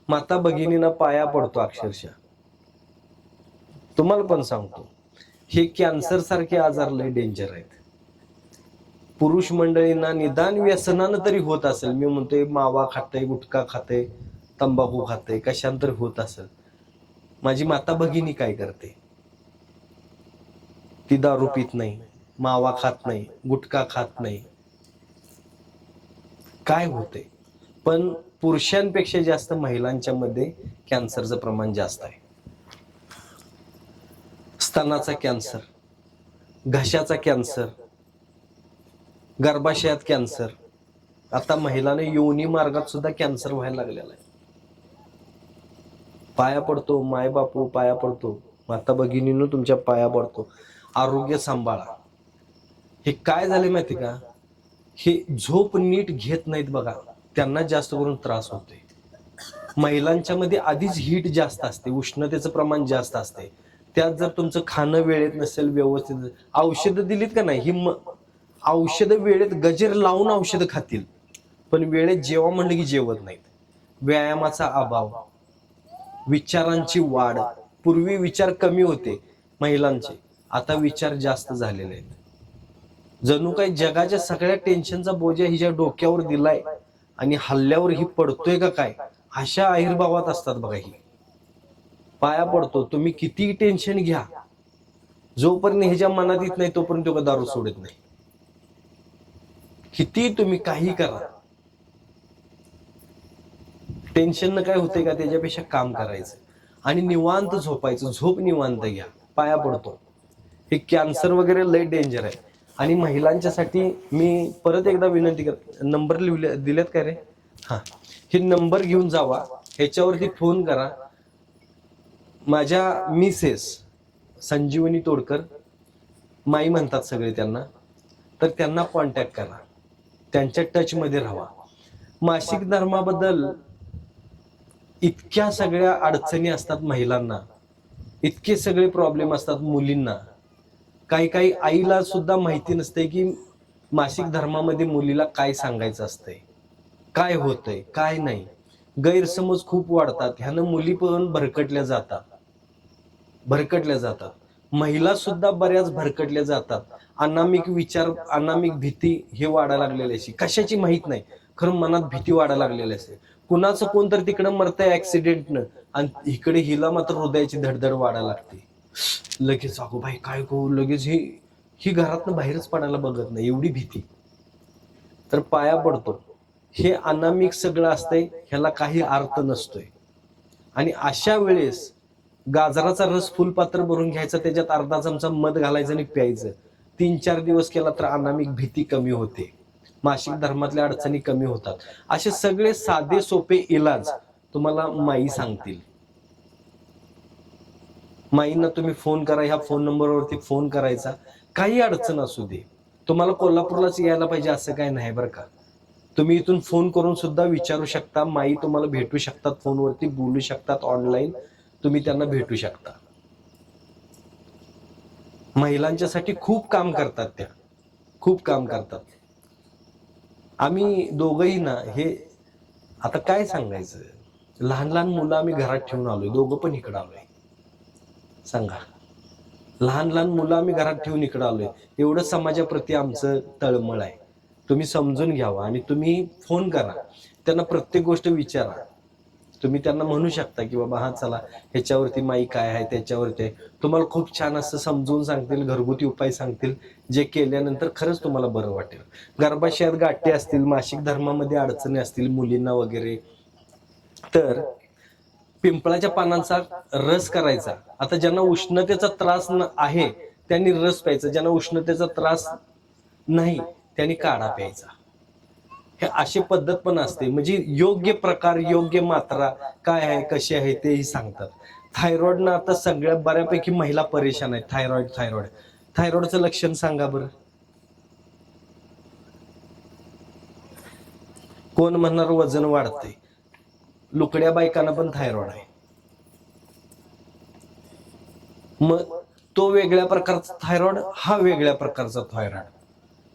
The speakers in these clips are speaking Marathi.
माता भगिनींना पाया पडतो अक्षरशः. तुम्हाला पण सांगतो, हे कॅन्सर सारखे आजार लय डेंजर आहेत. पुरुष मंडळींना निदान व्यसनानं तरी होत असेल, मी म्हणतोय मावा खाते, गुटखा खाते, तंबाखू खाते, कशांतर होत असेल. माझी माता भगिनी काय करते? ती दारू पित नाही, मावा खात नाही, गुटखा खात नाही. काय होते? पण पुरुषांपेक्षा जास्त महिलांच्या मध्ये कॅन्सरचं प्रमाण जास्त आहे. स्तनाचा कॅन्सर, घशाचा कॅन्सर, गर्भाशयात कॅन्सर, आता महिलांना योनी मार्गात सुद्धा कॅन्सर व्हायला लागलेला आहे. पाया पडतो माय बापू, पाया पडतो माता भगिनींनो, तुमच्या पाया पडतो. आरोग्य सांभाळा. हे काय झाले माहिती का? हे झोप नीट घेत नाहीत बघा, त्यांना जास्त करून त्रास होतोय. महिलांच्या मध्ये आधीच हीट जास्त असते, उष्णतेचं प्रमाण जास्त असते. त्यात जर तुमचं खाणं वेळेत नसेल, व्यवस्थित औषधं दिलीत का नाही, ही औषधं वेळेत गजर लावून औषधं खातील, पण वेळेत जेवा म्हणलं की जेवत नाहीत. व्यायामाचा अभाव, विचारांची वाढ. पूर्वी विचार कमी होते महिलांचे, आता विचार जास्त झालेले आहेत. जणू काही जगाच्या सगळ्या टेन्शनचा बोजा हिच्या डोक्यावर दिलाय आणि हल्ल्यावर ही पडतोय का काय, अशा आविर्भावात असतात बघा. ही पाया पडतो, तुम्ही किती टेन्शन घ्या, जोपर्यंत ह्याच्या मनात येत नाही तोपर्यंत तो दारू सोडत नाही. किती तुम्ही काही करा, टेन्शन न काय होतंय का, त्याच्यापेक्षा काम करायचं आणि निवांत झोपायचं. झोप निवांत घ्या, पाया पडतो. हे कॅन्सर वगैरे लय डेंजर आहे. आणि महिलांच्यासाठी मी परत एकदा विनंती करतो, नंबर दिलेत का रे? हा, हे नंबर घेऊन जावा, ह्याच्यावरती फोन करा. माझ्या मिसेस संजीवनी तोडकर, माई म्हणतात सगळे त्यांना, तर त्यांना कॉन्टॅक्ट करा, त्यांच्या टचमध्ये राहा. मासिक धर्माबद्दल इतक्या सगळ्या अडचणी असतात महिलांना, इतके सगळे प्रॉब्लेम असतात मुलींना. काही काही आईला सुद्धा माहिती नसते की मासिक धर्मामध्ये मुलीला काय सांगायचं असतंय, काय होतंय काय नाही. गैरसमज खूप वाढतात, ह्यानं मुली पण भरकटल्या जातात. महिला सुद्धा बऱ्याच भरकटल्या जातात. अनामिक विचार, अनामिक भीती हे वाढायला लागलेली असते. कशाची माहित नाही, खरं मनात भीती वाढायला लागलेली असते. कुणाचं कोणतरी तिकडं मरतंय ऍक्सिडेंटनं आणि इकडे हिला मात्र हृदयाची धडधड वाढायला लागते. लगेच अगो बाई काय करू, लगेच ही घरातनं बाहेरच पडायला बघत नाही, एवढी भीती. तर पाया पडतो, हे अनामिक सगळं असतंय, ह्याला काही अर्थ नसतोय. आणि अशा वेळेस गाजराचा रस फुलपात्र भरून घ्यायचा, त्याच्यात अर्धा चमचा मध घालायचं आणि प्यायचं. 3-4 दिवस केला तर अनामिक भीती कमी होते, मासिक धर्मातल्या अडचणी कमी होतात. असे सगळे साधे सोपे इलाज तुम्हाला माई सांगतील. माईंना तुम्ही फोन करा, ह्या फोन नंबरवरती फोन करायचा. काही अडचण असू दे, तुम्हाला कोल्हापूरलाच यायला पाहिजे असं काय नाही बरं का. तुम्ही इथून फोन करून सुद्धा विचारू शकता, माई तुम्हाला भेटू शकतात, फोनवरती बोलू शकतात, ऑनलाईन तुम्ही त्यांना भेटू शकता. महिलांच्यासाठी खूप काम करतात त्या, खूप काम करतात. आम्ही दोघंही ना, हे आता काय सांगायचं, लहान लहान मुलं आम्ही घरात ठेवून आलोय, दोघं पण इकडं आलोय. सांगा, लहान लहान मुलं आम्ही घरात ठेवून इकडं आलोय. एवढं समाजाप्रती आमचं तळमळ आहे. तुम्ही समजून घ्यावा आणि तुम्ही फोन करा, त्यांना प्रत्येक गोष्ट विचारा. तुम्ही त्यांना म्हणू शकता की बाबा हा चला ह्याच्यावरती माई काय आहे, त्याच्यावरती तुम्हाला खूप छान असं समजून सांगतील, घरगुती उपाय सांगतील, जे केल्यानंतर खरंच तुम्हाला बरं वाटेल. गर्भाशयात गाठी असतील, मासिक धर्मामध्ये अडचणी असतील मुलींना वगैरे, तर पिंपळाच्या पानांचा रस करायचा. आता ज्यांना उष्णतेचा त्रास आहे त्यांनी रस प्यायचा, ज्यांना उष्णतेचा त्रास नाही त्यांनी काढा प्यायचा. हे अशी पद्धत पण असते, म्हणजे योग्य प्रकार, योग्य मात्रा काय आहे, कशी आहे तेही सांगतात. थायरॉइडनं आता सगळ्या बऱ्यापैकी महिला परेशान आहेत. थायरॉइडचं लक्षण सांगा बरं. कोण म्हणणार वजन वाढतंय, लुकड्या बायकांना पण थायरॉइड आहे. मग तो वेगळ्या प्रकारचा थायरॉइड, हा वेगळ्या प्रकारचा थायरॉइड.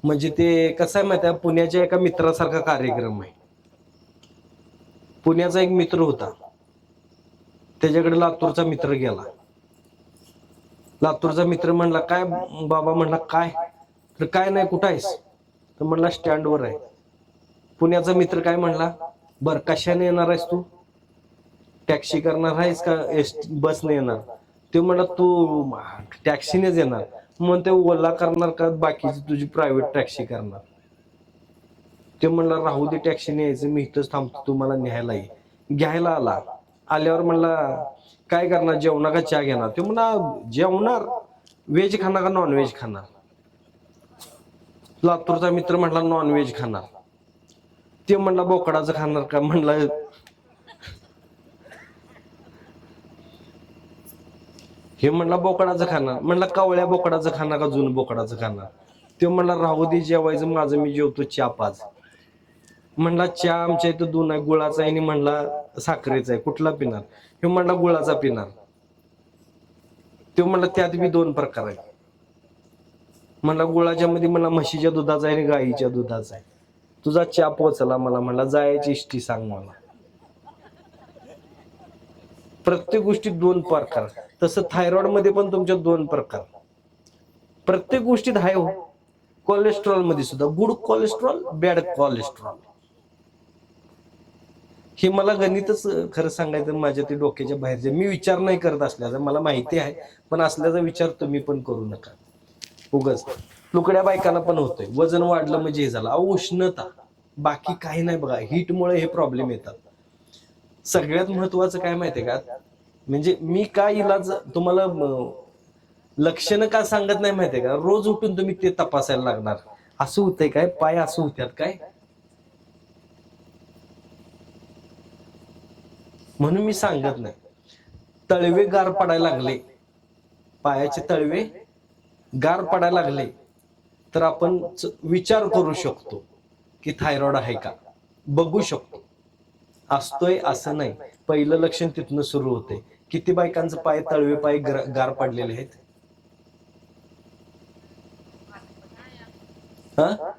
म्हणजे ते कसं आहे माहिती आहे, पुण्याच्या एका मित्रासारखा कार्यक्रम आहे. पुण्याचा एक मित्र होता, त्याच्याकडे लातूरचा मित्र गेला. लातूरचा मित्र म्हणला, काय बाबा? म्हणला काय? तर काय नाही, कुठं आहेस? तर म्हणला स्टँडवर आहे. पुण्याचा मित्र काय म्हणला, बर कशाने येणार आहेस तू? टॅक्सी करणार आहेस का बसने येणार? ते म्हणला तू टॅक्सीनेच येणार. मग ते ओला करणार का बाकीची तुझी प्रायव्हेट टॅक्सी करणार? ते म्हणला राहू दे, टॅक्सीने यायचं, मी इथंच थांबतो, तू मला न्यायला ये. घ्यायला आला. आल्यावर म्हणला काय करणार, जेवणार का चहा घेणार? ते म्हणला जेवणार. व्हेज खाणार का नॉन व्हेज खाणार? लातूरचा मित्र म्हणला नॉन व्हेज खाणार. ते म्हणला बोकडाचं खाणार का? म्हणला हे म्हणला बोकडाचं खाणार. म्हणला कवळ्या बोकडाचं खाणार का जुन बोकडाचं खाणार? ते म्हणला राहू दे, जेवायचं माझं मी जेवतो, चहा पाच. म्हणला चहा आमच्या इथं दोन आहे, गुळाचा आहे आणि म्हणला साखरेचा आहे, कुठला पिणार? हे म्हणला गुळाचा पिणार. ते म्हणला त्यात बी दोन प्रकार आहेत. म्हणला गुळाच्या मध्ये म्हणला म्हशीच्या दुधाचा आहे आणि गाईच्या दुधाचा आहे. तुझा चहा पोचला मला. म्हणला जायची इष्टी सांग मला. प्रत्येक गोष्टीत दोन प्रकार. तसं थायरॉइड मध्ये पण तुमच्या दोन प्रकार. प्रत्येक गोष्टीत आहे हो. कोलेस्ट्रॉल मध्ये सुद्धा गुड कोलेस्ट्रॉल, बॅड कोलेस्ट्रॉल. हे मला गणितच खरं सांगायचं माझ्या ते डोक्याच्या बाहेरचे. मी विचार नाही करत असल्याचा मला माहिती आहे, पण असल्याचा विचार तुम्ही पण करू नका उगाच. लुकड्या बायकांना पण होतोय, वजन वाढलं म्हणजे हे झालं. उष्णता, बाकी काही नाही बघा. हीटमुळे हे प्रॉब्लेम येतात. सगळ्यात महत्वाचं काय माहितीये का, म्हणजे मी काय इलाज तुम्हाला लक्षणं का सांगत नाही माहितीये का, रोज उठून तुम्ही ते तपासायला लागणार. असं होतंय काय, पाय असं होत्यात काय, म्हणून मी सांगत नाही. तळवे गार पडायला लागले, पायाचे तळवे गार पडायला लागले, तर आपण विचार करू शकतो की थायरॉइड आहे का, बघू शकतो. असतोय असं नाही. पहिलं लक्षण तिथनं सुरू होते. किती बायकांचं पाय तळवे पाय गार पडलेले आहेत? हा,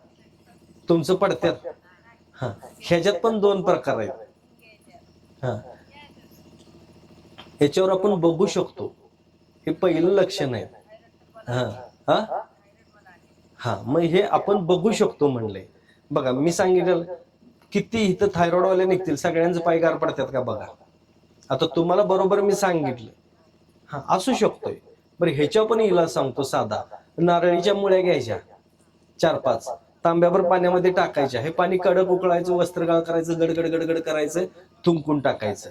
तुमचं पडत्यात. हा, ह्याच्यात पण दोन प्रकार आहेत. हा, याच्यावर आपण बघू शकतो. हे पहिलं लक्षण आहे. हा हा हा, मग हे आपण बघू शकतो म्हणले. बघा मी सांगितलं, किती इथं थायरॉइड वाले निघतील, सगळ्यांचं पाय गार पडतात का बघा. आता तुम्हाला बरोबर मी सांगितलं. हा, असू शकतोय. बरं, ह्याच्या पण इलाज सांगतो साधा. नारळीच्या मुळ्या घ्यायच्या 4-5, तांब्याभर पाण्यामध्ये टाकायच्या. हे पाणी कडक उकळायचं, वस्त्रगाळ करायचं, गडगड गडगड करायचं, थुंकून टाकायचं.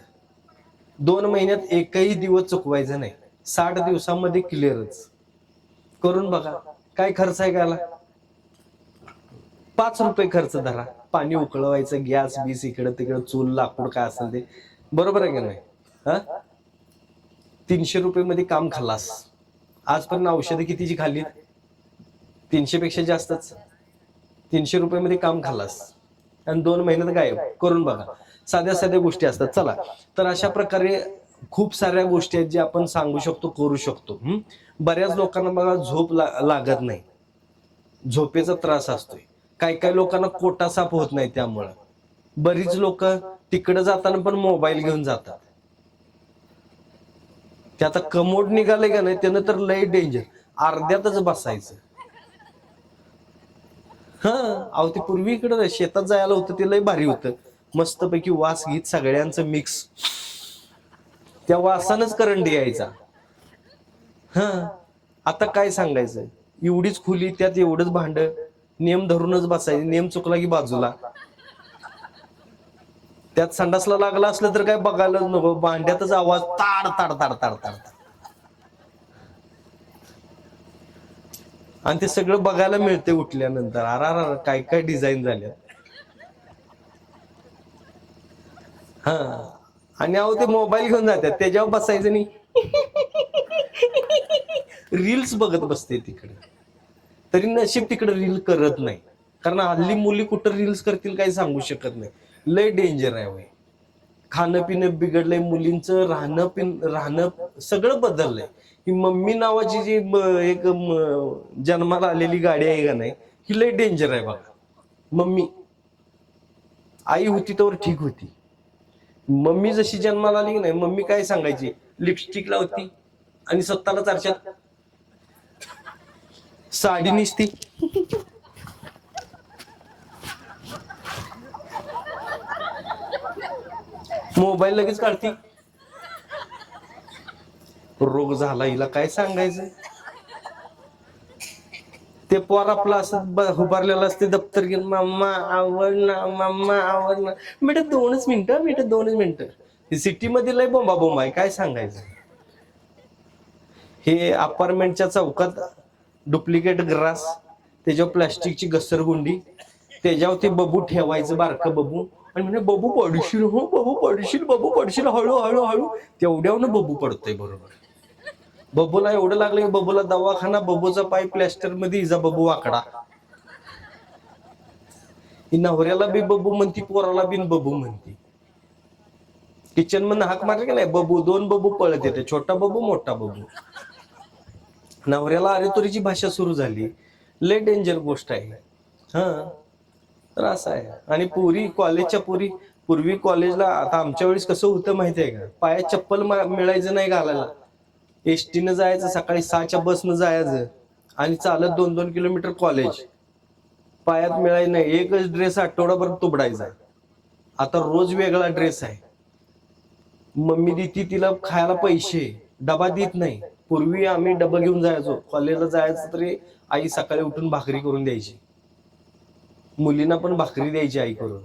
2 महिन्यात एकही दिवस चुकवायचं नाही. 60 दिवसामध्ये क्लिअरच. करून बघा. काय खर्च आहे गाला? 5 रुपये खर्च धरा. पाणी उकळवायचं, गॅस बीस इकडं तिकडं, चूल लाकूड काय असेल ते, बरोबर आहे का नाही? हा, 300 रुपये मध्ये काम खलास. आजपर्यंत औषधं कितीची खाल्ली? 300 पेक्षा जास्तच. 300 रुपये मध्ये काम खलास आणि 2 महिन्यात गायब. करून बघा. साध्या साध्या गोष्टी असतात. चला, तर अशा प्रकारे खूप साऱ्या गोष्टी आहेत जे आपण सांगू शकतो, करू शकतो. बऱ्याच लोकांना बघा झोप लागत नाही, झोपेचा त्रास असतोय. काही काही लोकांना कोटा साफ होत नाही. त्यामुळं बरीच लोक तिकडे जाताना पण मोबाईल घेऊन जातात. त्याचा कमोड निघाले का नाही, त्यानं तर लय डेंजर. अर्ध्यातच बसायचं. हा, अहो ते पूर्वी इकडं शेतात जायला होतं, ते लय भारी होतं. मस्तपैकी वास गीत सगळ्यांचं मिक्स, त्या वासानच करंट यायचा. हा, आता काय सांगायचं, एवढीच खोली, त्यात एवढंच भांड, नेम धरूनच बसायचं. नेम चुकला की बाजूला. त्यात संडासला लागला असलं तर काय बघायलाच नको. भांड्यातच आवाज ताड ताड ताड ताड ताड. आणि ते सगळं बघायला मिळते उठल्यानंतर. अरा काय काय डिझाईन झाल्या. हा, आणि अहो ते मोबाईल घेऊन जातात, त्याच्यावर बसायचं नाही, रील्स बघत बसते तिकडे. तरी नशीब तिकडे रील करत नाही, कारण हल्ली मुली कुठं रील्स करतील काही सांगू शकत नाही. लय डेंजर आहे वय. खाणं पिणं बिघडलंय, मुलींचं राहणं सगळं बदललंय. ही मम्मी नावाची जी एक जन्माला आलेली गाडी आहे का नाही, ही लय डेंजर आहे बघा. मम्मी आई होती तर ठीक होती. मम्मी जशी जन्माला आली की नाही, मम्मी काय सांगायची, लिपस्टिक लावती आणि स्वतःला चारशात साडी नेसती. मोबाईल लगेच काढती. रोग झाला हिला, काय सांगायचं. ते पोर आपलं असं उभारलेलं असते दप्तर घेऊन, मम्मा आवडना, मम्मा आवडना. बेटा 2च मिनिटं, बेटा 2च मिनिटं. सिटी मध्ये लय बोंबा बोंबा आहे, काय सांगायचं. हे अपार्टमेंटच्या चौकात डुप्लिकेट ग्रास, त्याच्यावर प्लास्टिकची घसरगुंडी, त्याच्यावर ते बबू ठेवायचं, बारकं बबू, आणि म्हणजे बबू पडशील, हो बबू पडशील, बबू पडशील, हळू हळू हळू. तेवढ्यावनं बबू पडतोय. बरोबर, बबूला एवढं लागलं की बबूला दवाखाना, बबूचा पाय प्लॅस्टर मध्ये, इजा बबू वाकडा. ही नवऱ्याला बी बबू म्हणती, पोराला बिन बबू म्हणती. किचन मध्ये हाक मारले की नाही, बबू, 2 बबू पळत येते, छोटा बबू, मोठा बबू. नवऱ्याला अरेतोरीची भाषा सुरू झाली, लय डेंजर गोष्ट आहे. हा, तर असं आहे. आणि पुरी, कॉलेजच्या पुरी, पूर्वी कॉलेजला, आता आमच्या वेळेस कसं होतं माहितीये का, पायात चप्पल मिळायचं नाही घालायला. एसटीनं जायचं, सकाळी 6च्या बसनं जायचं आणि चालत 2-2 किलोमीटर कॉलेज. पायात मिळायचं नाही, एकच ड्रेस आठवडाभर तुबडायचा. आता रोज वेगळा ड्रेस आहे. मम्मी देती तिला खायला पैसे, डबा देत नाही. पूर्वी आम्ही डबा घेऊन जायचो कॉलेजला जायचं, तरी आई सकाळी उठून भाकरी करून द्यायची, मुलींना पण भाकरी द्यायची आई करून.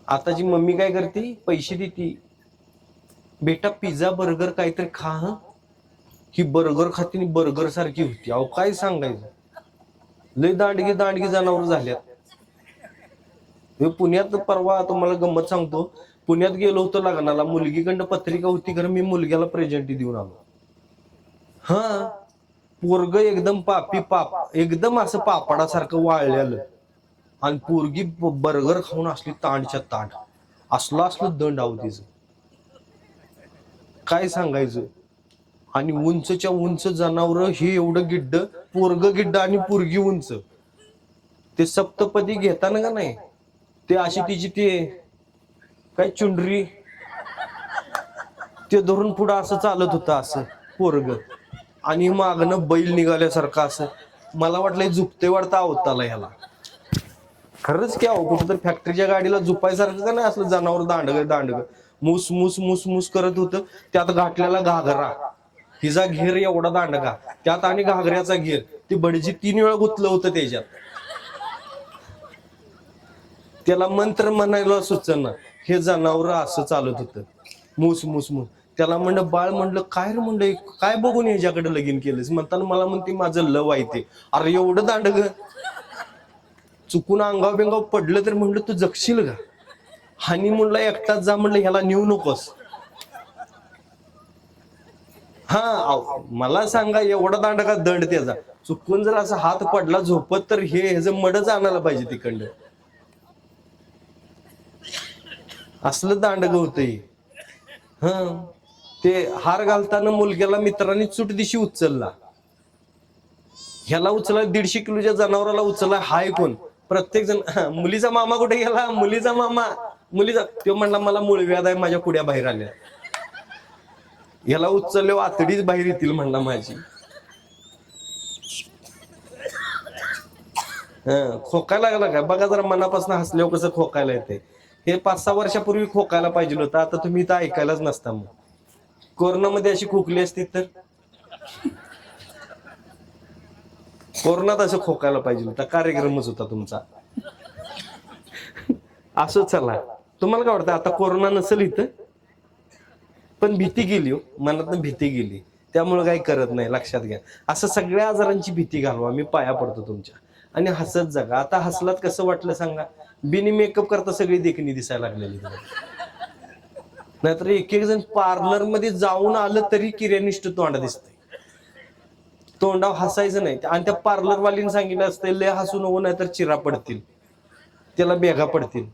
आताची मम्मी काय करते, पैसे देती, बेटा पिझ्झा बर्गर काहीतरी खा. ह, ही बर्गर खाती, बर्गर सारखी होती. अहो काय सांगायचं, लय दांडगी दांडगी जनावर झाल्यात. पुण्यात परवा तुम्हाला गंमत सांगतो, पुण्यात गेलो होतो लग्नाला, मुलगीकडं पत्रिका होती, खरं मी मुलग्याला प्रेझेंट देऊन आलो. हा, पोरग एकदम पापी, एकदम असं पापडासारखं वाळलेलं, आणि पोरगी बर्गर खाऊन असली तांडच्या तांड, असलं दंड आहो तिचं, काय सांगायचं. आणि उंचच्या उंच जनावर, हे एवढं गिड्ड, पोरग गिड्ड आणि पोरगी उंच. ते सप्तपदी घेताना का नाही, ते अशी तिची ते काय चुंडरी, ते धरून पुढं असं चालत होतं, असं पोरग, आणि मागणं बैल निघाल्यासारखं असं. मला वाटलं झुपते वाढता अवताला ह्याला. खरंच की, अहो कुठं तर फॅक्टरीच्या गाडीला झुपायसारखं का नाही, असलं जनावर दांडग मूस मूस मूस मूस करत होतं. त्यात घातलेला घागरा, हिचा घेर एवढा दांडगा, त्यात आणि घागऱ्याचा घेर, ती भडजी 3 वेळा गुतलं होतं त्याच्यात. त्याला मंत्र म्हणायला सुचना, हे जनावर असं चालत होतं, मूस मूस मूस. त्याला म्हणलं, बाळ, म्हणलं काय रे, म्हणलं काय बघून ह्याच्याकडे लगीन केलंस. म्हणताना मला म्हणते, माझं लव आहे ते. अरे एवढं दांडग, चुकून अंगाव बिंगाव पडलं तर म्हणलं तू जगशील का. हानी म्हणलं एकटाच जा, म्हणलं ह्याला नेऊ नकोस. हा, मला सांगा, एवढा दांडगा दंड त्याचा, चुकून जर असा हात पडला झोपत, तर हे ह्याचं मडच आणायला पाहिजे तिकडं. असलं दांडग होतंय. हा, ते हार घालताना मुलग्याला मित्रांनी चुट दिशी उचलला, ह्याला उचला, 150 किलोच्या जनावराला उचलला, हाय कोण, प्रत्येक जण, मुलीचा मामा कुठे गेला, मुलीचा मामा, मुलीचा. तो म्हणला, मला मूळव्याध आहे, माझ्या कुड्या बाहेर आल्या. ह्याला उचलले, आतडीच बाहेर येतील म्हणला माझी. खोकायला लागला काय बघा जरा, मनापासून हसल्यावर कसं खोकायला येते. हे 5-6 वर्षापूर्वी खोकायला पाहिजे होतं, आता तुम्ही इथं ऐकायलाच नसता. मग कोरोनामध्ये अशी खोकली असती तर, कोरोनात असं खोकायला पाहिजे होता, कार्यक्रमच होता तुमचा. असं चला, तुम्हाला काय वाटतं, आता कोरोना नसेल इथं, पण भीती गेली हो, मनातनं भीती गेली, त्यामुळे काही करत नाही, लक्षात घ्या. असं सगळ्या आजारांची भीती घालवा, मी पाया पडतो तुमच्या, आणि हसत जगा. आता हसलात कसं वाटलं सांगा, बिनी मेकअप करता सगळी देखणी दिसायला लागलेली. नाहीतर एक जण पार्लर मध्ये जाऊन आलं तरी किर्यानिष्ठ तोंड दिसतंय, तोंडावर हसायचं नाही. आणि त्या पार्लरवालीने सांगितलं असतं, लय हसू नको, नाहीतर चिरा पडतील, त्याला बेगा पडतील.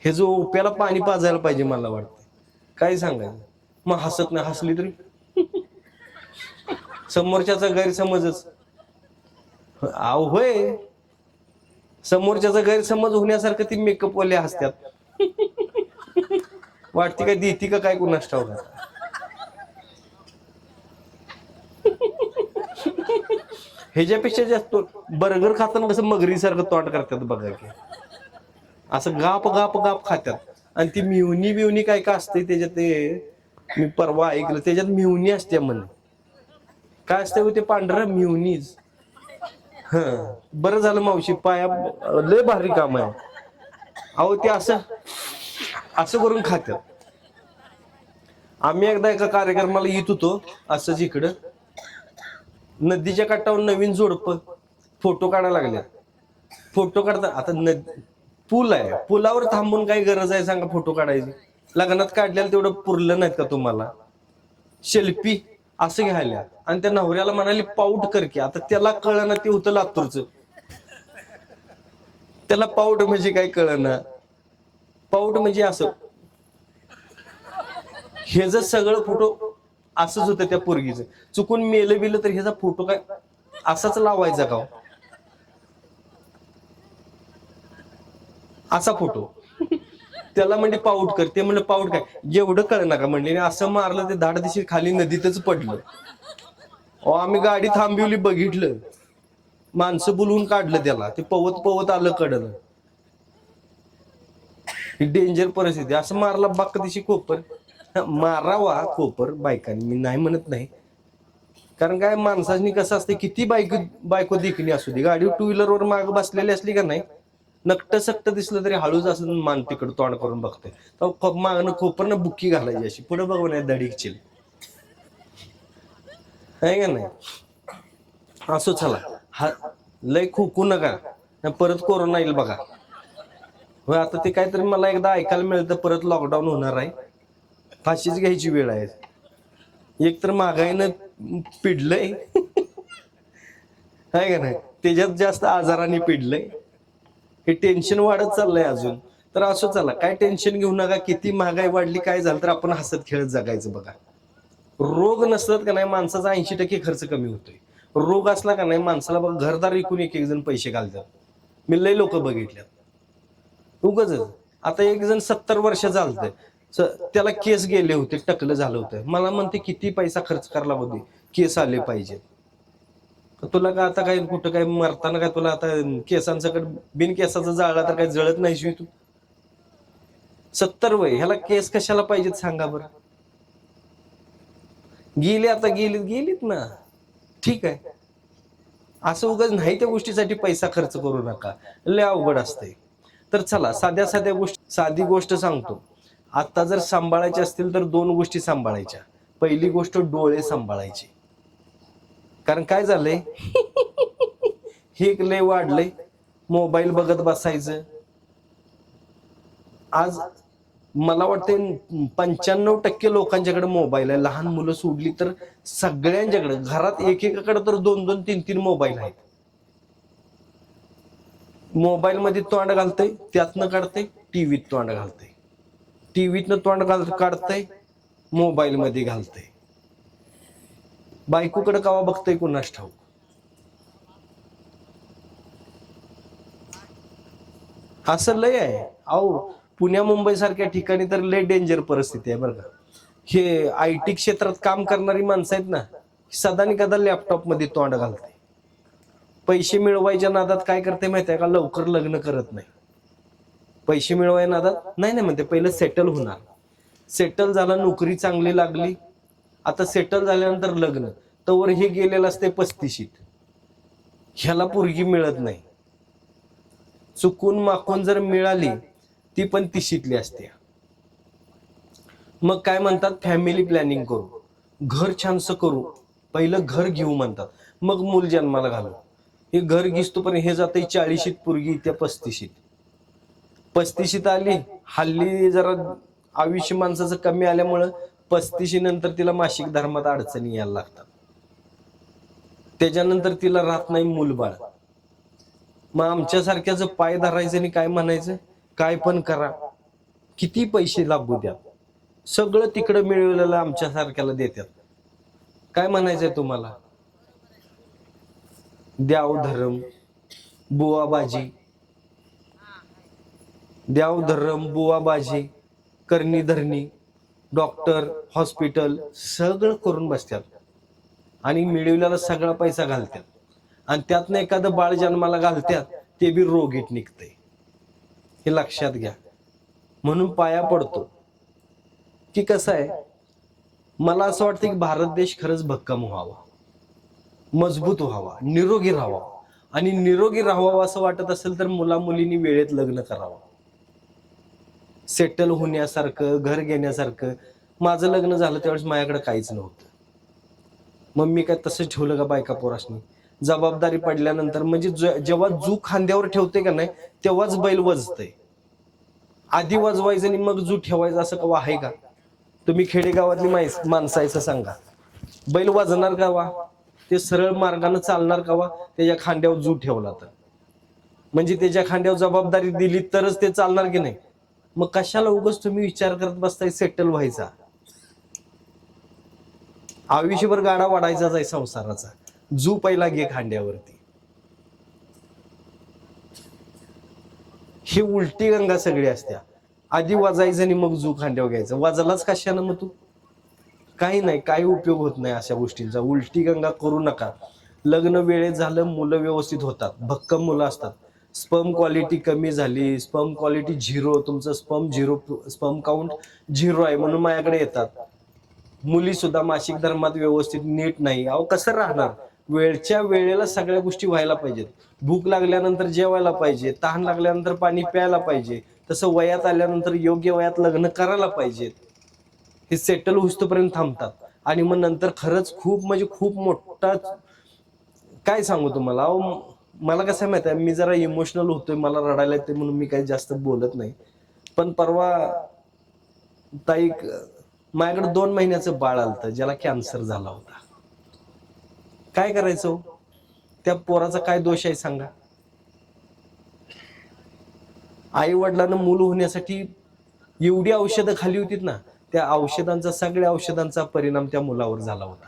हे जो उप्याला पाणी पाजायला पाहिजे मला वाटतं, काय सांगायचं. मग हसत नाही, हसली तरी समोरच्याचा गैरसमजच. अहो होय, समोरच्याचा गैरसमज होण्यासारखं ती मेकअप वाले हसतात. वाटते काय देती का काय कुणास ठाऊक. ह्याच्यापेक्षा जास्त बर्गर खाताना कसं मगरीसारखं तोंड करतात बघा की, असं गाप गाप गाप खात्यात. आणि ती मिवणी बिवणी काय काय असते त्याच्यात, ते मी परवा ऐकलं त्याच्यात मिवणी असते म्हणे. काय असते ते पांढरं मिवणीच. ह बरं झालं मावशी, पाया लय भारी काम आहे अहो. ते असं असं करून खात्यात. आम्ही एकदा एका कार्यक्रमाला येत होतो असंच इकडं, नदीच्या काठावर नवीन जोडप फोटो काढायला लागल्यात. फोटो काढता आता पूल आहे, पुलावर थांबून काय गरज आहे सांगा फोटो काढायची. लग्नात काढलेलं तेवढं पुरलं नाहीत का तुम्हाला. सेल्फी असं घ्यायला, आणि त्या नवऱ्याला म्हणाली पाऊट कर की. आता त्याला कळना ते होतं लातूरचं, त्याला पाऊट म्हणजे काय कळना. पाऊट म्हणजे असं, हे जर सगळं फोटो असंच होतं त्या पोरगीचं. चुकून मेलं बिलं तर ह्याचा फोटो काय असाच लावायचा का, असा फोटो. त्याला म्हणजे पाऊट कर, ते म्हणलं पाऊट काय एवढं कळ नका म्हणले. असं मारलं ते धाड दिशी खाली नदीतच पडलं. आम्ही गाडी थांबवली, बघितलं, माणसं बोलवून काढलं त्याला. ते पवत पवत आलं कडलं. ही डेंजर परिस्थिती. असं मारला बाक दिशी कोपर. मारावा कोपर बायकांनी, मी नाही म्हणत नाही. कारण काय माणसांनी कसं असतं, किती बायको देखणी असू दे, गाडी टू व्हीलरवर माग बसलेली असली का नाही, नकट सक्ट दिसलं तरी हळूच असं मान तिकडं तोंड करून बघते. मागणं खोपरनं बुक्की घालायची अशी, पुढे बघ नाही दडीकशील आहे का नाही. असो चला, हा लय खोकू नका, परत कोरोना येईल बघा. हो आता ते काहीतरी मला एकदा ऐकायला मिळतं, परत लॉकडाऊन होणार आहे. फाशीच घ्यायची वेळ आहे. एक तर महागाईनं पिडलंय आहे का नाही, त्याच्यात जास्त आजाराने पिडलंय. हे टेन्शन वाढत चाललंय अजून. तर असं चला, काय टेन्शन घेऊ नका. किती महागाई वाढली काय झालं तर आपण हसत खेळत जगायचं बघा. रोग नसतात का नाही, माणसाचा 80% खर्च कमी होतोय. रोग असला का नाही माणसाला बघा, घरदार विकून एक एक जण पैसे घालतात. मी लय लोक बघितल्यात. उगाच आता एक जण 70 वर्ष झालत, त्याला केस गेले होते, टकलं झालं होतं. मला म्हणते किती पैसा खर्च करायला होते, केस आले पाहिजे. तुला का आता काय कुठं काय मरताना काय तुला आता केसांचं बिन केसाचं जाळला तर काय जळत नाही शिव तू. 70 वय, ह्याला केस कशाला पाहिजेत सांगा बरं. गेली आता, गेलीत ना, ठीक आहे. असं उगाच नाही त्या गोष्टीसाठी पैसा खर्च करू नका, लय अवघड असतंय. तर चला, साध्या साध्या गोष्टी, साधी गोष्ट सांगतो. आता जर सांभाळायचे असतील तर 2 गोष्टी सांभाळायच्या. पहिली गोष्ट, डोळे सांभाळायचे. कारण काय झालंय, हे लय वाढलंय, मोबाईल बघत बसायचं. आज मला वाटतं 95% लोकांच्याकडे मोबाईल आहे, लहान मुलं सोडली तर सगळ्यांच्याकडे. घरात एकेकाकडे तर 2-2, 3-3 मोबाईल आहेत. मोबाईल मध्ये तोंड घालतंय, त्यातनं काढतंय, टीव्हीत तोंड घालतंय, टीव्हीतनं तोंड काढतंय, मोबाईल मध्ये घालतंय. बायकोकडे कवा बघतंय कुणास ठाऊक. असं लय आहे अहो. पुण्या मुंबई सारख्या ठिकाणी तर लय डेंजर परिस्थिती आहे बरं का. हे IT क्षेत्रात काम करणारी माणसं आहेत ना, सदा नि कदा लॅपटॉप मध्ये तोंड घालते. पैसे मिळवायच्या नादात काय करते माहिती आहे का, लवकर लग्न करत नाही. पैसे मिळवायच्या नादात नाही म्हणते, पहिलं सेटल होणार. सेटल झाला, नोकरी चांगली लागली, आता सेटल झाल्यानंतर लग्न. तवर हे गेलेलं असते 35शीत. ह्याला पोरगी मिळत नाही. चुकून माकून जर मिळाली, ती पण 30शीतली असते. मग काय म्हणतात, फॅमिली प्लॅनिंग करू, घर छानसं करू, पहिलं घर घेऊ म्हणतात, मग मूल जन्माला घालू. हे घर घिसतो पण हे जाते 40शीत पोरगी, त्या 35शीत. 35शीत आली, हल्ली जरा आयुष्य माणसाचं कमी आल्यामुळं 35शी नंतर तिला मासिक धर्मात अडचणी यायला लागतात. त्याच्यानंतर तिला राहत नाही मूलबाळ. मग आमच्यासारख्याचं पाय धरायचं आणि काय म्हणायचं, काय पण करा, किती पैसे लागू द्या, सगळं तिकडं मिळवलेलं आमच्यासारख्याला देतात. काय म्हणायचंय तुम्हाला, द्याव धर्म बुवा बाजी, द्याव धर्म बुवा बाजी, करणी धरणी, डॉक्टर, हॉस्पिटल सगळं करून बसतात आणि मिळवलेला सगळा पैसा घालतात आणि त्यातनं एखादं बाळ जन्माला घालतात ते बी रोगीट निघतंय. हे लक्षात घ्या. म्हणून पाया पडतो की कसं आहे, मला असं वाटतं की भारत देश खरंच भक्कम व्हावा, मजबूत व्हावा, निरोगी राहावा. आणि निरोगी राहावं असं वाटत असेल तर मुला मुलींनी वेळेत लग्न करावं, सेटल होण्यासारखं, घर घेण्यासारखं. माझं लग्न झालं त्यावेळेस माझ्याकडे काहीच नव्हतं. मग मी काय तसंच ठेवलं का बायका पोरासनी? जबाबदारी पडल्यानंतर म्हणजे जेव्हा जू खांद्यावर ठेवते का नाही तेव्हाच बैल वजतय. आधी वाजवायचं आणि मग जू ठेवायचं असं कवा आहे का? तुम्ही खेडेगावातली माणसं आहे सांगा, बैल वाजणार का वा? ते सरळ मार्गाने चालणार का वा? त्याच्या खांद्यावर जू ठेवला तर, म्हणजे त्याच्या खांद्यावर जबाबदारी दिली तरच ते चालणार की नाही. मग कशाला उगाच तुम्ही विचार करत बसताय सेटल व्हायचा? आयुष्यभर गाडा वाढायचाच आहे संसाराचा. जू पहिला घे खांद्यावरती. ही उलटी गंगा सगळी असत्या. आधी वाजायचं आणि मग जू खांद्यावर घ्यायचं. वाजलाच कशानं मग तू? काही नाही, काही उपयोग होत नाही अशा गोष्टींचा. उलटी गंगा करू नका. लग्न वेळेत झालं, मुलं व्यवस्थित होतात, भक्कम मुलं असतात. स्पर्म क्वालिटी कमी झाली, स्पर्म क्वालिटी झिरो, तुमचं स्पर्म काउंट झिरो आहे म्हणून माझ्याकडे येतात. मुली सुद्धा मासिक धर्मात व्यवस्थित नीट नाही. अहो कसं राहणार? वेळच्या वेळेला सगळ्या गोष्टी व्हायला पाहिजेत. भूक लागल्यानंतर जेवायला पाहिजे, तहान लागल्यानंतर पाणी प्यायला पाहिजे, तसं वयात आल्यानंतर योग्य वयात लग्न करायला पाहिजेत. हे सेटल होईस्तोपर्यंत थांबतात आणि मग नंतर खरंच खूप म्हणजे खूप मोठा, काय सांगू तुम्हाला. अहो मला कसं माहिती आहे, मी जरा इमोशनल होतोय, मला रडायला येते म्हणून मी काही जास्त बोलत नाही. पण परवा ताई, माझ्याकडे 2 महिन्याचं बाळ आलतं ज्याला कॅन्सर झाला होता. काय करायचं? त्या पोराचा काय दोष आहे सांगा? आई वडिलांना मूल होण्यासाठी एवढी औषधं खाली होतीत ना, त्या औषधांचा, सगळ्या औषधांचा परिणाम त्या मुलावर झाला होता.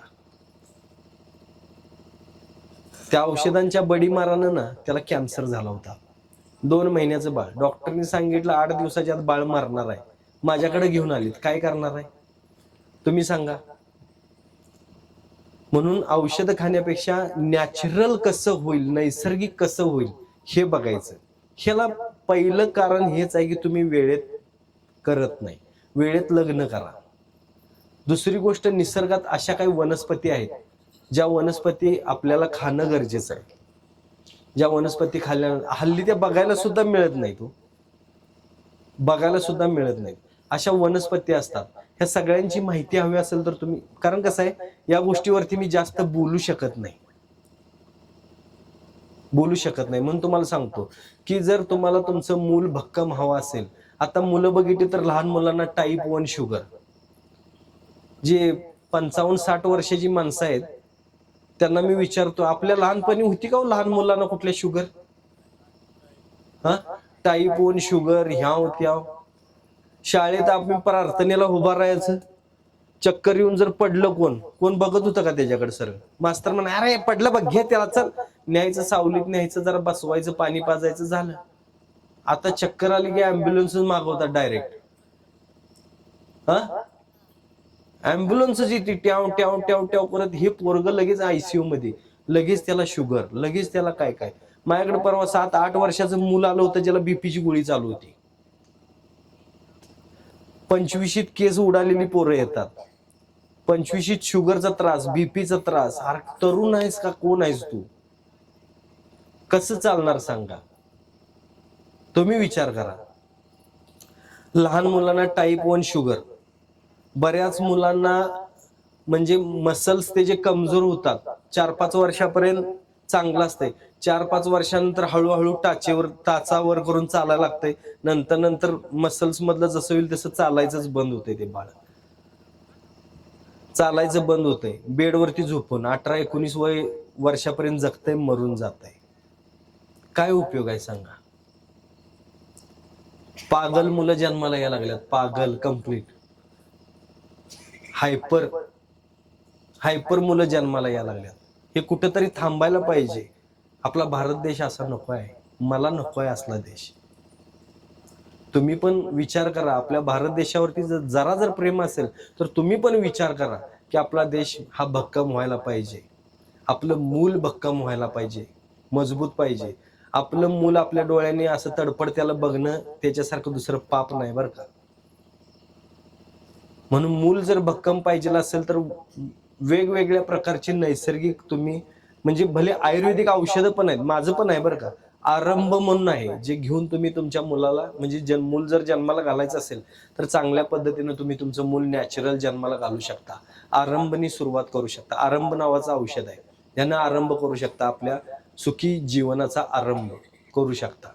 त्या औषधांच्या बडीमारानं ना त्याला कॅन्सर झाला होता. 2 महिन्याचं बाळ. डॉक्टरनी सांगितलं 8 दिवसाच्या आत बाळ मरणार आहे. माझ्याकडे घेऊन आलीत. काय करणार आहे तुम्ही सांगा? म्हणून औषध खाण्यापेक्षा नॅचरल कसं होईल, नैसर्गिक कसं होईल हे बघायचं. ह्याला पहिलं कारण हेच आहे की तुम्ही वेळेत करत नाही. वेळेत लग्न करा. दुसरी गोष्ट, निसर्गात अशा काही वनस्पती आहेत ज्या वनस्पती आपल्याला खाणं गरजेचं आहे. ज्या वनस्पती खाल्ल्यानंतर हल्ली त्या बघायला सुद्धा मिळत नाही, बघायला सुद्धा मिळत नाही. अशा वनस्पती असतात. ह्या सगळ्यांची माहिती हवी असेल तर तुम्ही, कारण कसं आहे, या गोष्टीवरती मी जास्त बोलू शकत नाही म्हणून तुम्हाला सांगतो की जर तुम्हाला तुमचं मूल भक्कम हवं असेल, आता मुलं बघितली तर लहान मुलांना टाईप 1 शुगर, जे 55-60 वर्षाची माणसं आहेत त्यांना मी विचारतो, आपल्या लहानपणी होती का लहान मुलांना कुठल्या शुगर? टाईप 1 शुगर, ह्याव त्याव. शाळेत आपण प्रार्थनेला उभा राहायचं, चक्कर येऊन जर पडलं कोण बघत होतं का त्याच्याकडे? सर मास्तर म्हणा, अरे पडलं बघ, घे त्याला, चल न्यायचं, सावलीत न्यायचं, जरा बसवायचं, पाणी पाजायचं, झालं. आता चक्कर आली की ऍम्ब्युलन्स मागवतात डायरेक्ट. ऍम्ब्युलन्सच येते, ट्याव ट्याव ट्याव ट्याव करत. हे पोरग लगेच ICU मध्ये, लगेच त्याला शुगर, लगेच त्याला काय काय. माझ्याकडे परवा 7-8 वर्षाचं मूल आलं होतं ज्याला बीपीची गोळी चालू होती. 25शीत केस उडालेली पोरं येतात, 25शीत शुगरचा त्रास, बीपीचा त्रास. अरे तरुण आहेस का कोण आहेस तू? कसं चालणार सांगा? तुम्ही विचार करा. लहान मुलांना टाईप 1 शुगर, बऱ्याच मुलांना म्हणजे मसल्स ते जे कमजोर होतात. 4-5 वर्षापर्यंत चांगलं असतंय, 4-5 वर्षानंतर हळूहळू टाचावर करून चालायला लागतंय. नंतर मसल्स मधलं जसं होईल तसं चालायचंच बंद होतंय. ते बाळ चालायचं बंद होतंय, बेडवरती झोपून 18-19 वर्षापर्यंत जगतंय, मरून जातंय. काय उपयोग आहे सांगा? पागल मुलं जन्माला यायला लागल्यात, पागल, कम्प्लीट हायपर मुलं जन्माला यायला लागल्यात. हे कुठेतरी थांबायला पाहिजे. आपला भारत देश असा नको आहे, मला नको आहे असला देश. तुम्ही पण विचार करा, आपल्या भारत देशावरती जरा जर प्रेम असेल तर तुम्ही पण विचार करा की आपला देश हा भक्कम व्हायला पाहिजे, आपलं मूल भक्कम व्हायला पाहिजे, मजबूत पाहिजे. आपलं मूल आपल्या डोळ्यांनी असं तडपड त्याला बघणं त्याच्यासारखं दुसरं पाप नाही बरं का. म्हणून मूल जर भक्कम पाहिजे असेल तर वेगवेगळ्या प्रकारचे नैसर्गिक तुम्ही म्हणजे भले आयुर्वेदिक औषधं पण आहेत, माझं पण आहे बरं का, आरंभ म्हणून आहे, जे घेऊन तुम्ही तुमच्या मुलाला म्हणजे मूल जर जन्माला घालायचं असेल तर चांगल्या पद्धतीनं तुम्ही तुमचं मूल नॅचरल जन्माला घालू शकता. आरंभनी सुरुवात करू शकता. आरंभ नावाचं औषध आहे, यानं आरंभ करू शकता, आपल्या सुखी जीवनाचा आरंभ करू शकता.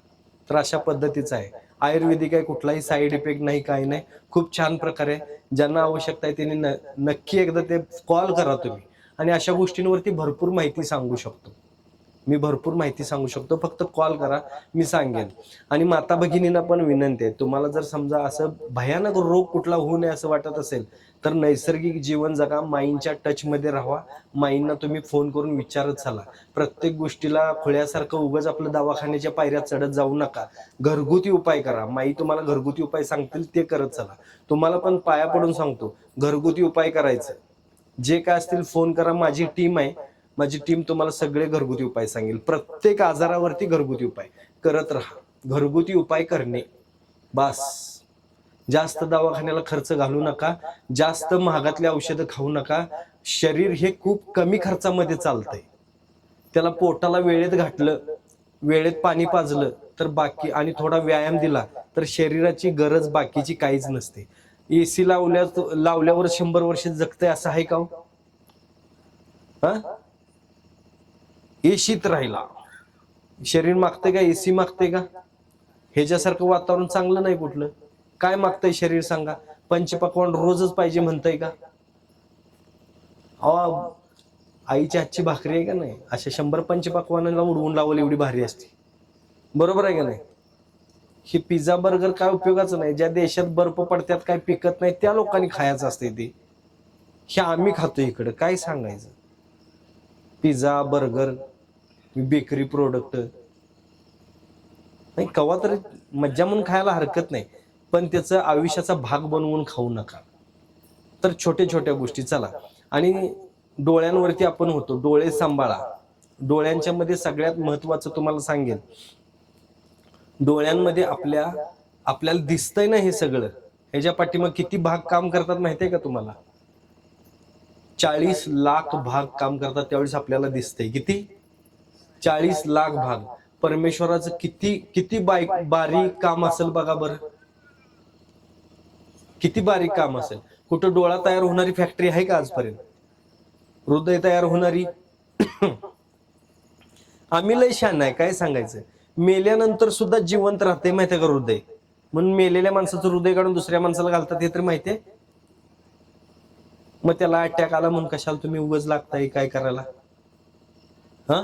तर अशा पद्धतीचं आहे. आयुर्वेदिक आहे, कुठलाही साईड इफेक्ट नाही, काही नाही, खूप छान प्रकारे. ज्यांना आवश्यकता आहे त्यांनी नक्की एकदा ते कॉल करा तुम्ही. आणि अशा गोष्टींवरती भरपूर माहिती सांगू शकतो मी, भरपूर माहिती सांगू शकतो. फक्त कॉल करा, मी सांगेन. आणि माता भगिनींना पण विनंती आहे, तुम्हाला जर समजा असं भयानक रोग कुठला होऊ नये असं वाटत असेल तर नैसर्गिक जीवन जगा, माईंच्या टचमध्ये राहा. माईंना तुम्ही फोन करून विचारत चला. प्रत्येक गोष्टीला खुळ्यासारखं उगाच आपलं दवाखान्याच्या पायऱ्या चढत जाऊ नका. घरगुती उपाय करा. माई तुम्हाला घरगुती उपाय सांगतील ते करत चला. तुम्हाला पण पाया पडून सांगतो, घरगुती उपाय करायचं. जे काय असतील फोन करा, माझी टीम आहे, माझी टीम तुम्हाला सगळे घरगुती उपाय सांगेल. प्रत्येक आजारावरती घरगुती उपाय करत राहा. घरगुती उपाय करणे बास. जास्त दवाखान्याला खर्च घालू नका, जास्त महागातली औषधं खाऊ नका. शरीर हे खूप कमी खर्चामध्ये चालतंय. त्याला पोटाला वेळेत घातलं, वेळेत पाणी पाजलं तर बाकी, आणि थोडा व्यायाम दिला तर शरीराची गरज बाकीची काहीच नसते. एसी लावल्यावर 100 वर्ष जगतंय असं आहे का? हा, एसीत राहिला शरीर मागतंय का? एसी मागतंय का? ह्याच्यासारखं वातावरण चांगलं नाही कुठलं. काय मागतंय शरीर सांगा? पंचपक्वान्न रोजच पाहिजे म्हणतंय का? अहो, आईच्या हातची भाकरी आहे का नाही, अशा 100 पंचपक्वान्नाला उडवून लावल एवढी भारी असते. बरोबर आहे का नाही? हे पिझ्झा बर्गर काय उपयोगाचं नाही. ज्या देशात बर्फ पडत्यात, काय पिकत नाही, त्या लोकांनी खायचं असते ते. हे आम्ही खातो इकडं, काय सांगायचं. पिझ्झा बर्गर बेकरी प्रोडक्ट नाही, कवा तर मज्जा म्हणून खायला हरकत नाही, पण त्याचं आयुष्याचा भाग बनवून खाऊ नका. तर छोट्या छोट्या गोष्टी चला. आणि डोळ्यांवरती आपण होतो, डोळे सांभाळा. डोळ्यांच्या मध्ये सगळ्यात महत्वाचं तुम्हाला सांगेन, डोळ्यांमध्ये आपल्याला दिसतंय ना हे सगळं, ह्याच्या पाठीमाग किती भाग काम करतात माहितीये का तुम्हाला? 40 लाख भाग काम करतात, त्यावेळेस आपल्याला दिसतंय. किती? 40 लाख भाग. परमेश्वराचं किती किती बारीक काम असेल बघा बरं, किती बारीक काम असेल. कुठं डोळा तयार होणारी फॅक्टरी आहे का आजपर्यंत? हृदय तयार होणारी? आम्ही लय शान आहे, काय सांगायचं. मेल्यानंतर सुद्धा जिवंत राहते माहितीये का हृदय? म्हणून मेलेल्या माणसाचं हृदय काढून दुसऱ्या माणसाला घालतात, हे तर माहितीये. मग त्याला अटॅक आला म्हणून कशाला तुम्ही उगाच लागताय काय करायला? हा,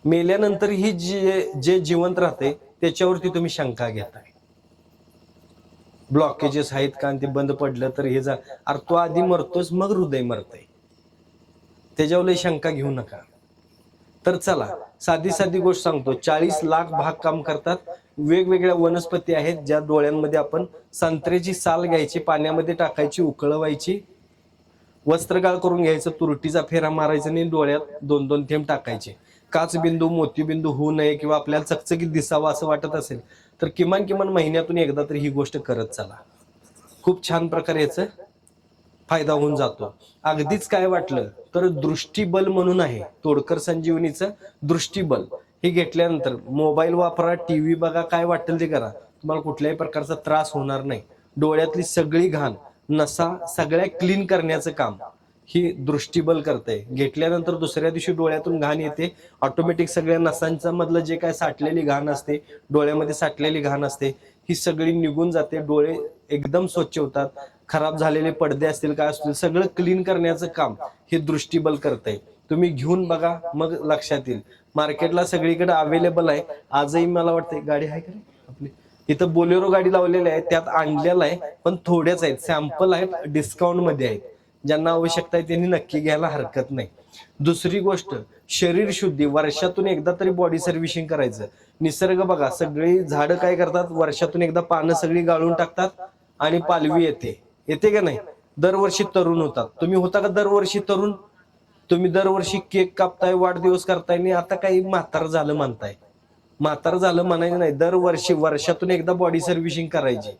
मेल्यानंतर ही जे जिवंत राहते त्याच्यावरती तुम्ही शंका घेताय. ब्लॉकेजेस आहेत का, ते बंद पडलं तर हे अरे तो आधी मरतोच मग हृदय मरतय, त्याच्यावर शंका घेऊ नका. तर चला, साधी साधी गोष्ट सांगतो. 40 लाख भाग काम करतात. वेगवेगळ्या वनस्पती आहेत ज्या डोळ्यांमध्ये, आपण संत्र्याची साल घ्यायची, पाण्यामध्ये टाकायची, उकळवायची, वस्त्रगाळ करून घ्यायचं, तुरटीचा फेरा मारायचा आणि डोळ्यात 2-2 थेंब टाकायचे. काचबिंदू मोतीबिंदू होऊ नये किंवा आपल्याला चकचकीत दिसावं असं वाटत असेल तर किमान महिन्यातून एकदा तरी ही गोष्ट करत चला. खूप छान प्रकारे याचा फायदा होऊन जातो. अगदीच काय वाटलं तर दृष्टीबल म्हणून आहे, तोडकर संजीवनीचं दृष्टीबल. हे घेतल्यानंतर मोबाईल वापरा, टीव्ही बघा, काय वाटेल ते करा, तुम्हाला कुठल्याही प्रकारचा त्रास होणार नाही. डोळ्यातली सगळी घाण, नसा सगळ्या क्लीन करण्याचं काम ही दृष्टीबल करते. घेतल्यानंतर दुसऱ्या दिवशी डोळ्यातून घाण येते, ऑटोमॅटिक सगळ्या नसांच्या मधलं जे काय साठलेली घाण असते, डोळ्यामध्ये साठलेली घाण असते, ही सगळी निघून जाते. डोळे एकदम स्वच्छ होतात. खराब झालेले पडदे असतील काय असतील सगळं क्लीन करण्याचं काम हे दृष्टीबल करतंय. तुम्ही घेऊन बघा, मग लक्षात येईल. मार्केटला सगळीकडे अवेलेबल आहे. आजही मला वाटतंय गाडी आहे का आपली इथं, बोलेरो गाडी लावलेली आहे, त्यात आणलेलं आहे, पण थोड्याच आहेत, सॅम्पल आहेत, डिस्काउंट मध्ये आहेत. ज्यांना आवश्यकता आहे त्यांनी नक्की घ्यायला हरकत नाही. दुसरी गोष्ट, शरीर शुद्धी वर्षातून एकदा तरी बॉडी सर्व्हिसिंग करायचं. निसर्ग बघा, सगळी झाडं काय करतात, वर्षातून एकदा पानं सगळी गाळून टाकतात आणि पालवी येते का नाही? दरवर्षी तरुण होतात. तुम्ही होता का दरवर्षी तरुण? तुम्ही दरवर्षी केक कापताय, वाढदिवस करताय, आणि आता काही म्हातार झालं म्हणताय. म्हातार झालं म्हणायचं नाही, दरवर्षी वर्षातून एकदा बॉडी सर्व्हिसिंग करायची.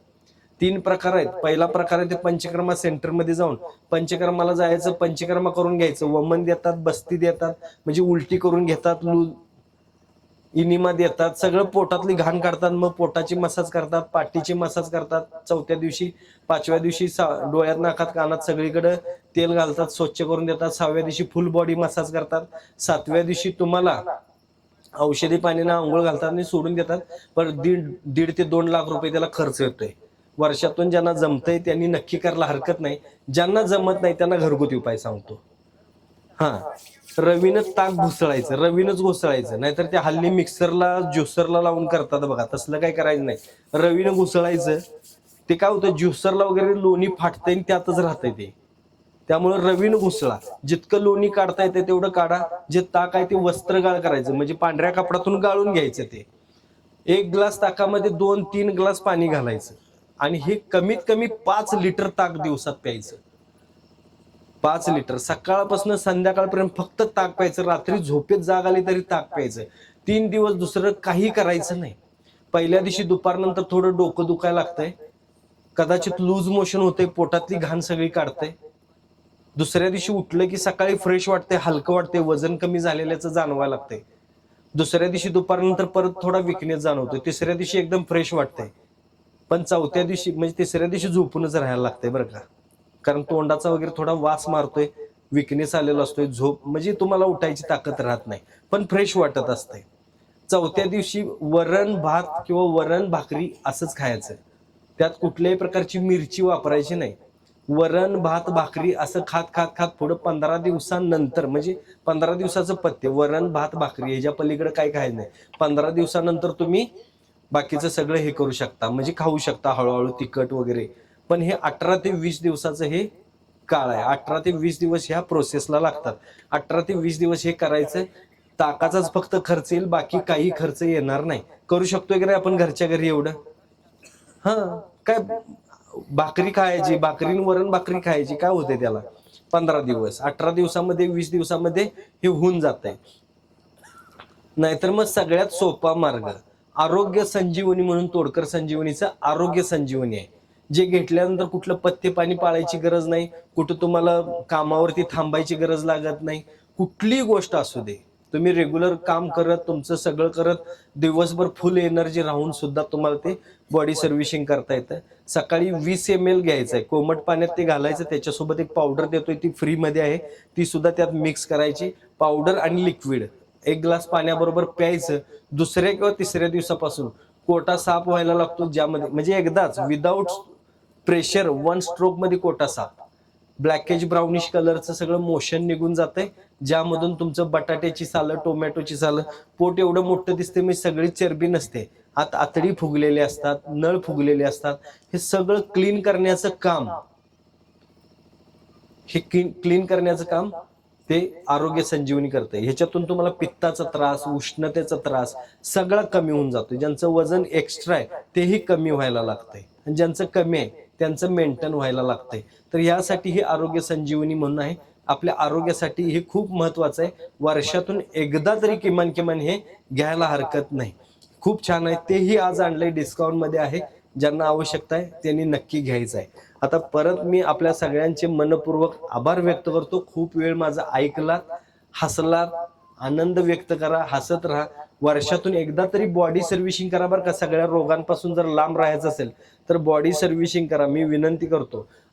3 प्रकार आहेत. पहिला प्रकार आहे ते पंचकर्मा सेंटरमध्ये जाऊन पंचकर्माला जायचं, पंचकर्मा करून घ्यायचं. वमन देतात, बस्ती देतात, म्हणजे उलटी करून घेतात, इनिमा देतात, सगळं पोटातली घाण काढतात, मग पोटाची मसाज करतात, पाठीची मसाज करतात. चौथ्या दिवशी, 5व्या दिवशी डोळ्यात, नाकात, कानात सगळीकडे तेल घालतात, स्वच्छ करून देतात. 6व्या दिवशी फुल बॉडी मसाज करतात. 7व्या दिवशी तुम्हाला औषधी पाण्याने आंघोळ घालतात आणि सोडून देतात. पण 1.5 ते 2 लाख रुपये त्याला खर्च येतोय. वर्षातून ज्यांना जमतंय त्यांनी नक्की करायला हरकत नाही. ज्यांना जमत नाही त्यांना घरगुती उपाय सांगतो. हा, रवीनं ताक घुसळायचं, रवीनच घुसळायचं. नाहीतर ते हल्ली मिक्सरला, ज्युसरला लावून करतात बघा, तसलं काही करायचं नाही. रवीनं घुसळायचं. ते काय होतं, ज्युसरला वगैरे लोणी फाटतंय आणि त्यातच राहतंय ते. त्यामुळे रवीनं घुसळा. जितकं लोणी काढता येते तेवढं काढा. जे ताक आहे ते वस्त्रगाळ करायचं, म्हणजे पांढऱ्या कपड्यातून गाळून घ्यायचं ते. 1 ग्लास ताकामध्ये 2-3 ग्लास पाणी घालायचं आणि हे कमीत कमी 5 लिटर ताक दिवसात प्यायचं. 5 लिटर सकाळपासून संध्याकाळपर्यंत फक्त ताक प्यायचं. रात्री झोपेत जाग आली तरी ताक प्यायचं. 3 दिवस दुसरं काही करायचं नाही. पहिल्या दिवशी दुपारनंतर थोडं डोकं दुखायला लागतंय, कदाचित लूज मोशन होते, पोटातली घाण सगळी काढते. दुसऱ्या दिवशी उठलं की सकाळी फ्रेश वाटते, हलकं वाटते, वजन कमी झालेल्याचं जाणवायला लागते. दुसऱ्या दिवशी दुपारनंतर परत थोडा विकनेस जाणवतो. तिसऱ्या दिवशी एकदम फ्रेश वाटते. पण 4थ्या दिवशी, म्हणजे तिसऱ्या दिवशी झोपूनच राहायला लागते बरं का, कारण तोंडाचा वगैरे थोडा वास मारतोय, विकनेस आलेला असतोय, झोप म्हणजे तुम्हाला उठायची ताकद राहत नाही, पण फ्रेश वाटत असते. 4थ्या दिवशी वरण भात किंवा वरण भाकरी असंच खायचं. त्यात कुठल्याही प्रकारची मिरची वापरायची नाही. वरण भात भाकरी असं खात खात खात पुढं 15 दिवसांनंतर, म्हणजे 15 दिवसाचं पथ्य, वरण भात भाकरी, ह्याच्या पलीकडे काय खायचं नाही. 15 दिवसानंतर तुम्ही बाकीचं सगळं हे करू शकता, म्हणजे खाऊ शकता हळूहळू तिखट वगैरे. पण हे 18 ते 20 दिवसाचं हे काळ आहे. 18 ते 20 दिवस ह्या प्रोसेसला लागतात. 18 ते 20 दिवस हे करायचं. ताकाचाच फक्त खर्च येईल, बाकी काही खर्च येणार नाही. करू शकतोय की नाही आपण घरच्या घरी एवढं? हा, काय भाकरी खायची, भाकरीन वरण भाकरी खायची, काय होते त्याला? 15 दिवस, 18 दिवसामध्ये, 20 दिवसामध्ये हे होऊन जातंय. नाहीतर मग सगळ्यात सोपा मार्ग आरोग्य संजीवनी म्हणून, तोडकर संजीवनीचं आरोग्य संजीवनी आहे. जे घेतल्यानंतर कुठलं पथ्य पाणी पाळायची गरज नाही, कुठं तुम्हाला कामावरती थांबायची गरज लागत नाही. कुठलीही गोष्ट असू दे, तुम्ही रेग्युलर काम करत, तुमचं सगळं करत, दिवसभर फुल एनर्जी राहून सुद्धा तुम्हाला ते बॉडी सर्व्हिसिंग करता येतं. सकाळी 20 ml घ्यायचं आहे, कोमट पाण्यात ते घालायचं. त्याच्यासोबत एक पावडर देतोय, ती फ्रीमध्ये आहे, ती सुद्धा त्यात मिक्स करायची. पावडर आणि लिक्विड 1 ग्लास पाण्याबरोबर प्यायचं. दुसऱ्या किंवा तिसऱ्या दिवसापासून कोटा साफ व्हायला लागतो, ज्यामध्ये म्हणजे एकदाच विदाऊट प्रेशर 1 स्ट्रोक मध्ये कोटा साफ. ब्लॅकेज ब्राउनिश कलरचं सगळं मोशन निघून जातंय, ज्यामधून तुमचं बटाट्याची सालं, टोमॅटोची सालं, पोट एवढं मोठं दिसते, म्हणजे सगळी चरबी नसते, आत आतडी फुगलेले असतात, नळ फुगलेले असतात. हे सगळं क्लीन करण्याचं काम, हे क्लीन करण्याचं काम ते आरोग्य संजीवनी करते. ह्याच्यातून तुम्हाला पित्ताचा त्रास, उष्णतेचा त्रास सगळा कमी होऊन जातो. ज्यांचं वजन एक्स्ट्रा आहे तेही कमी व्हायला लागतंय, आणि ज्यांचं कमी आहे त्यांचं मेंटेन व्हायला लागतंय. तर यासाठी हे आरोग्य संजीवनी म्हणून आहे. आपल्या आरोग्यासाठी हे खूप महत्वाचं आहे. वर्षातून एकदा तरी किमान हे घ्यायला हरकत नाही. खूप छान आहे. तेही आज आणलंय, डिस्काउंटमध्ये आहे. ज्यांना आवश्यकता आहे त्यांनी नक्की घ्यायचं आहे. आता परत मी आपल्या सगळ्यांचे मनपूर्वक आभार व्यक्त करतो. खूप वेळ माझा ऐकलात, हसलात, आनंद व्यक्त करा, हसत राहा. वर्षातून एकदा तरी बॉडी सर्व्हिसिंग करा बरं का. सगळ्या रोगांपासून जर लांब राहायचं असेल तर बॉडी सर्व्हिसिंग करा, मी विनंती करतो.